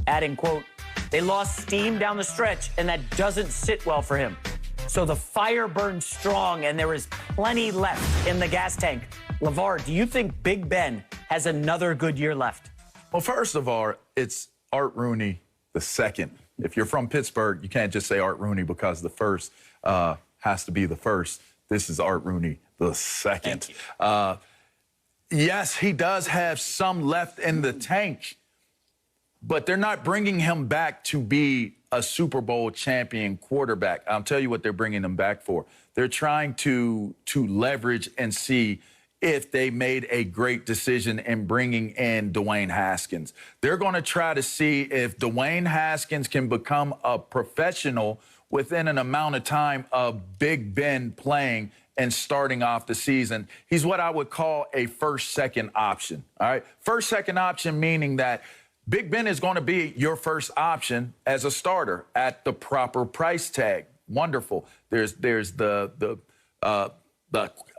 adding, quote, "They lost steam down the stretch, and that doesn't sit well for him. So the fire burns strong, and there is plenty left in the gas tank." LeVar, do you think Big Ben has another good year left? Well, first of all, it's Art Rooney the second. If you're from Pittsburgh, you can't just say Art Rooney because the first has to be the first. This is Art Rooney the second. Yes, he does have some left in the tank, but they're not bringing him back to be a Super Bowl champion quarterback. I'll tell you what they're bringing him back for. They're trying to leverage and see if they made a great decision in bringing in Dwayne Haskins. They're going to try to see if Dwayne Haskins can become a professional within an amount of time of Big Ben playing and starting off the season. He's what I would call a first-second option, all right? First-second option meaning that Big Ben is going to be your first option as a starter at the proper price tag. Wonderful. There's the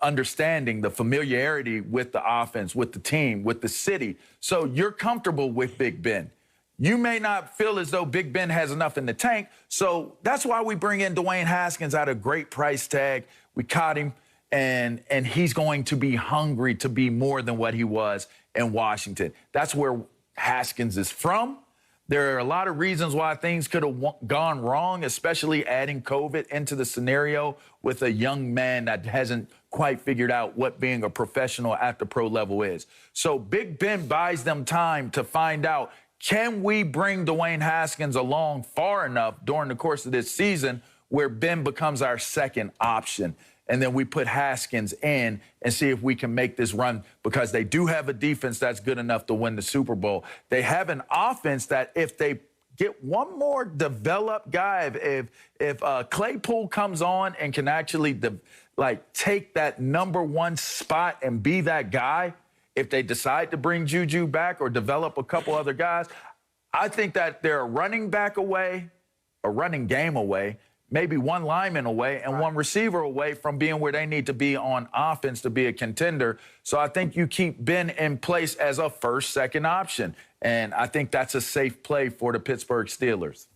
understanding, the familiarity with the offense, with the team, with the city. So you're comfortable with Big Ben. You may not feel as though Big Ben has enough in the tank. So that's why we bring in Dwayne Haskins at a great price tag. We caught him, and he's going to be hungry to be more than what he was in Washington. That's where Haskins is from. There are a lot of reasons why things could have gone wrong, especially adding COVID into the scenario with a young man that hasn't quite figured out what being a professional at the pro level is. So Big Ben buys them time to find out, can we bring Dwayne Haskins along far enough during the course of this season where Ben becomes our second option? And then we put Haskins in and see if we can make this run, because they do have a defense that's good enough to win the Super Bowl. They have an offense that if they get one more developed guy, if Claypool comes on and can actually take that number one spot and be that guy, if they decide to bring Juju back or develop a couple other guys, I think that they're a running back away, a running game away, maybe one lineman away and one receiver away from being where they need to be on offense to be a contender. So I think you keep Ben in place as a first, second option. And I think that's a safe play for the Pittsburgh Steelers.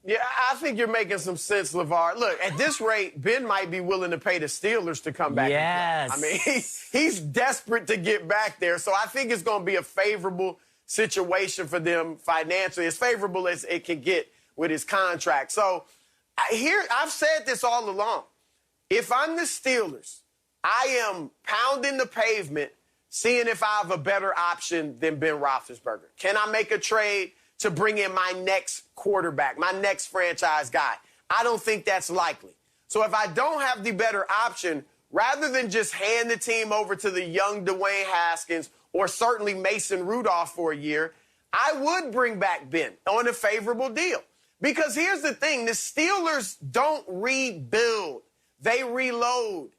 Yeah, I think you're making some sense, LeVar. Look, at this rate, Ben might be willing to pay the Steelers to come back. Yes. And play. I mean, he's desperate to get back there. So I think it's going to be a favorable situation for them financially, as favorable as it can get with his contract. So I've said this all along. If I'm the Steelers, I am pounding the pavement, seeing if I have a better option than Ben Roethlisberger. Can I make a trade to bring in my next quarterback, my next franchise guy? I don't think that's likely. So if I don't have the better option, rather than just hand the team over to the young Dwayne Haskins or certainly Mason Rudolph for a year, I would bring back Ben on a favorable deal. Because here's the thing, the Steelers don't rebuild, they reload.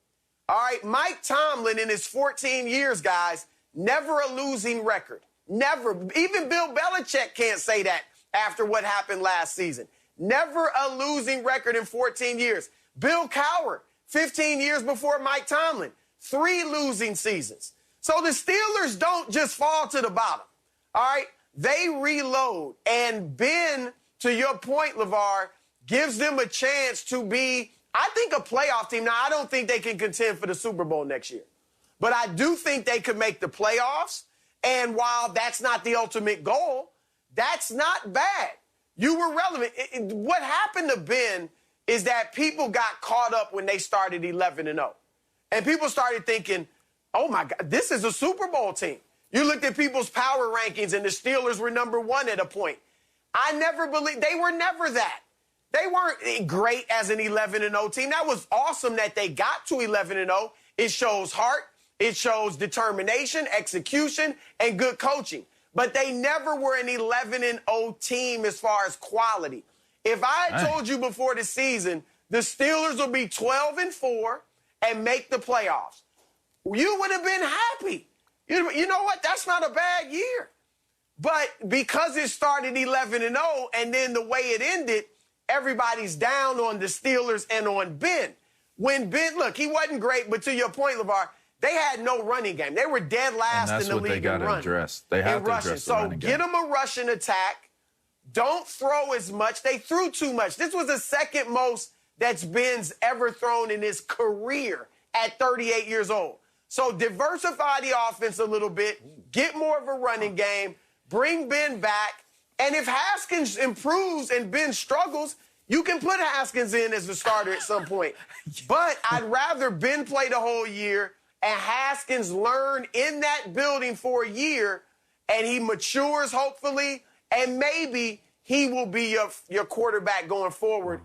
All right, Mike Tomlin in his 14 years, guys, never a losing record. Never. Even Bill Belichick can't say that after what happened last season. Never a losing record in 14 years. Bill Cowher, 15 years before Mike Tomlin, 3 losing seasons. So the Steelers don't just fall to the bottom. All right, they reload. And Ben, to your point, LeVar, gives them a chance to be, I think, a playoff team. Now, I don't think they can contend for the Super Bowl next year. But I do think they could make the playoffs. And while that's not the ultimate goal, that's not bad. You were relevant. What happened to Ben is that people got caught up when they started 11-0. And people started thinking, oh, my God, this is a Super Bowl team. You looked at people's power rankings, and the Steelers were number 1 at a point. I never believed they were never that. They weren't great as an 11-0 team. That was awesome that they got to 11-0. It shows heart. It shows determination, execution, and good coaching. But they never were an 11-0 team as far as quality. If I had told you before the season the Steelers will be 12-4 and make the playoffs, you would have been happy. You know what? That's not a bad year. But because it started 11-0 and then the way it ended, everybody's down on the Steelers and on Ben. When Ben, look, he wasn't great, but to your point, LeVar, They had no running game. They were dead last in the league in running. They have to address the running game. So get them a rushing attack. Don't throw as much. They threw too much. This was the second most that Ben's ever thrown in his career at 38 years old. So diversify the offense a little bit. Get more of a running game. Bring Ben back. And if Haskins improves and Ben struggles, you can put Haskins in as the starter at some point. But I'd rather Ben play the whole year and Haskins learn in that building for a year, and he matures, hopefully, and maybe he will be your quarterback going forward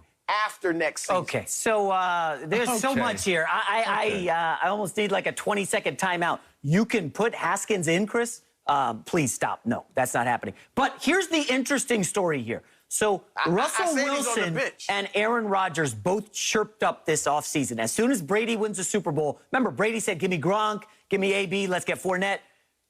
after next season. Okay, so there's so much here. I almost need like a 20-second timeout. You can put Haskins in, Chris? Please stop. No, that's not happening. But here's the interesting story here. So Russell Wilson and Aaron Rodgers both chirped up this offseason. As soon as Brady wins the Super Bowl, remember, Brady said, give me Gronk, give me AB, let's get Fournette.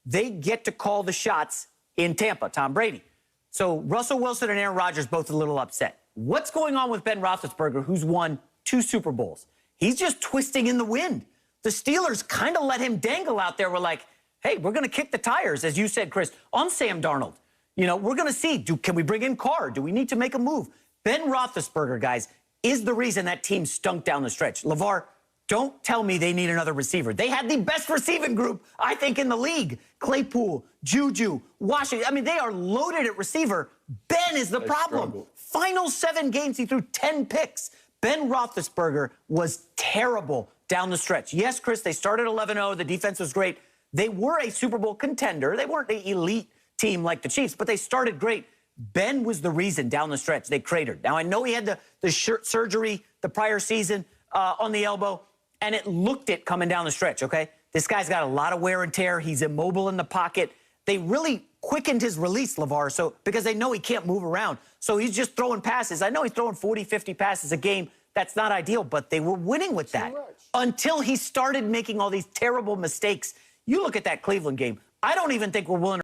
They get to call the shots in Tampa, Tom Brady. So Russell Wilson and Aaron Rodgers both a little upset. What's going on with Ben Roethlisberger, who's won 2 Super Bowls? He's just twisting in the wind. The Steelers kind of let him dangle out there. We're like, hey, we're going to kick the tires, as you said, Chris, on Sam Darnold. You know, we're going to see, can we bring in Carr? Do we need to make a move? Ben Roethlisberger, guys, is the reason that team stunk down the stretch. LeVar, don't tell me they need another receiver. They had the best receiving group, I think, in the league. Claypool, Juju, Washington. I mean, they are loaded at receiver. Ben is the problem. Final 7 games, he threw 10 picks. Ben Roethlisberger was terrible down the stretch. Yes, Chris, they started 11-0. The defense was great. They were a Super Bowl contender. They weren't the elite team like the Chiefs, but they started great. Ben was the reason down the stretch they cratered. Now, I know he had the surgery the prior season on the elbow, and it looked it coming down the stretch, okay? This guy's got a lot of wear and tear. He's immobile in the pocket. They really quickened his release, LeVar, because they know he can't move around. So he's just throwing passes. I know he's throwing 40, 50 passes a game. That's not ideal, but they were winning with that until he started making all these terrible mistakes. You look at that Cleveland game. I don't even think we're willing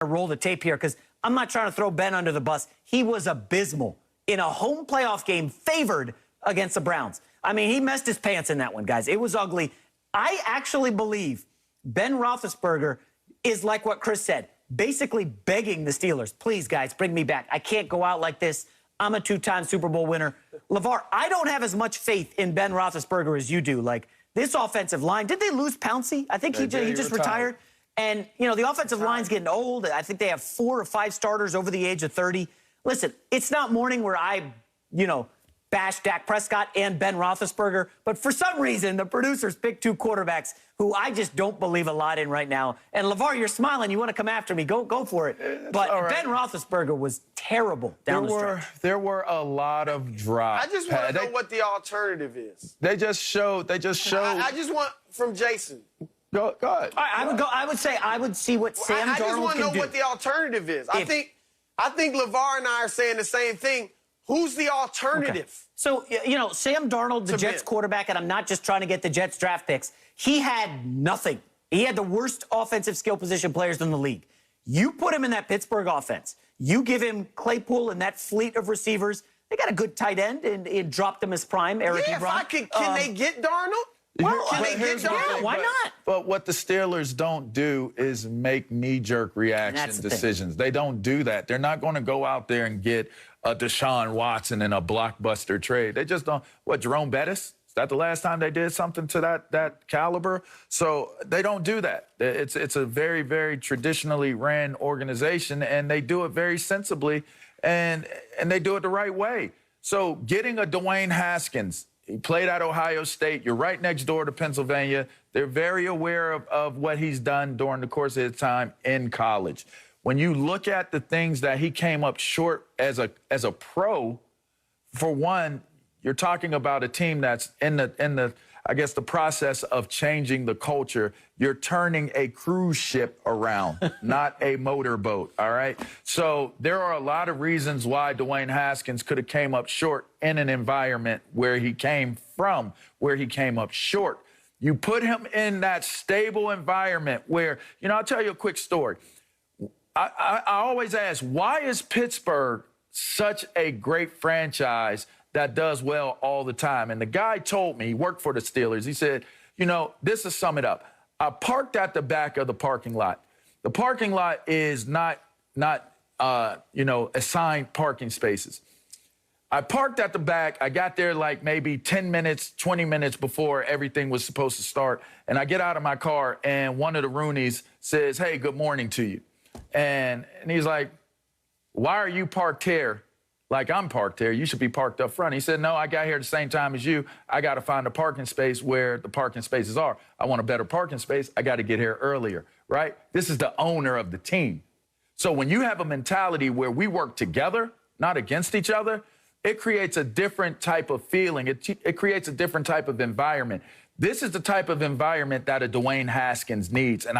to roll the tape here because I'm not trying to throw Ben under the bus. He was abysmal in a home playoff game favored against the Browns. I mean, he messed his pants in that one, guys. It was ugly. I actually believe Ben Roethlisberger is like what Chris said, basically begging the Steelers, please, guys, bring me back. I can't go out like this. I'm a 2-time Super Bowl winner. LeVar, I don't have as much faith in Ben Roethlisberger as you do. Like, this offensive line, did they lose Pouncey? I think he just retired. And, you know, the offensive line's getting old. I think they have 4 or 5 starters over the age of 30. Listen, it's not morning where I, you know, bash Dak Prescott and Ben Roethlisberger, but for some reason, the producers picked 2 quarterbacks who I just don't believe a lot in right now. And LeVar, you're smiling. You want to come after me. Go for it. But Ben Roethlisberger was terrible down the stretch. There were a lot of drops. I just want to know what the alternative is. They just showed. I just want from Jason. Go ahead. I would see what Sam Darnold can do. I just want to know what the alternative is. I think LeVar and I are saying the same thing. Who's the alternative? Okay. So, you know, Sam Darnold, the Jets quarterback, and I'm not just trying to get the Jets draft picks, he had nothing. He had the worst offensive skill position players in the league. You put him in that Pittsburgh offense. You give him Claypool and that fleet of receivers. They got a good tight end and dropped him as prime, Eric Ebron. Can they get Darnold? Well, can they get Darnold? Why not? But what the Steelers don't do is make knee-jerk reaction decisions. They don't do that. They're not going to go out there and get a Deshaun Watson in a blockbuster trade. They just don't. What, Jerome Bettis? Is that the last time they did something to that caliber? So they don't do that. It's a very, very traditionally ran organization, and they do it very sensibly, and they do it the right way. So getting a Dwayne Haskins, he played at Ohio State. You're right next door to Pennsylvania. They're very aware of what he's done during the course of his time in college. When you look at the things that he came up short as a pro, for one, you're talking about a team that's in the I guess the process of changing the culture. You're turning a cruise ship around, not a motorboat, all right? So there are a lot of reasons why Dwayne Haskins could have came up short in an environment where he came from, where he came up short. You put him in that stable environment where, you know, I'll tell you a quick story. I always ask, why is Pittsburgh such a great franchise that does well all the time? And the guy told me, he worked for the Steelers, he said, you know, this is sum it up. I parked at the back of the parking lot. The parking lot is not assigned parking spaces. I parked at the back. I got there like maybe 10 minutes, 20 minutes before everything was supposed to start. And I get out of my car, and one of the Roonies says, "Hey, good morning to you." And he's like, "Why are you parked here like I'm parked here? You should be parked up front." He said, "No, I got here at the same time as you. I got to find a parking space where the parking spaces are. I want a better parking space. I got to get here earlier," right? This is the owner of the team. So when you have a mentality where we work together, not against each other, it creates a different type of feeling. It creates a different type of environment. This is the type of environment that a Dwayne Haskins needs, and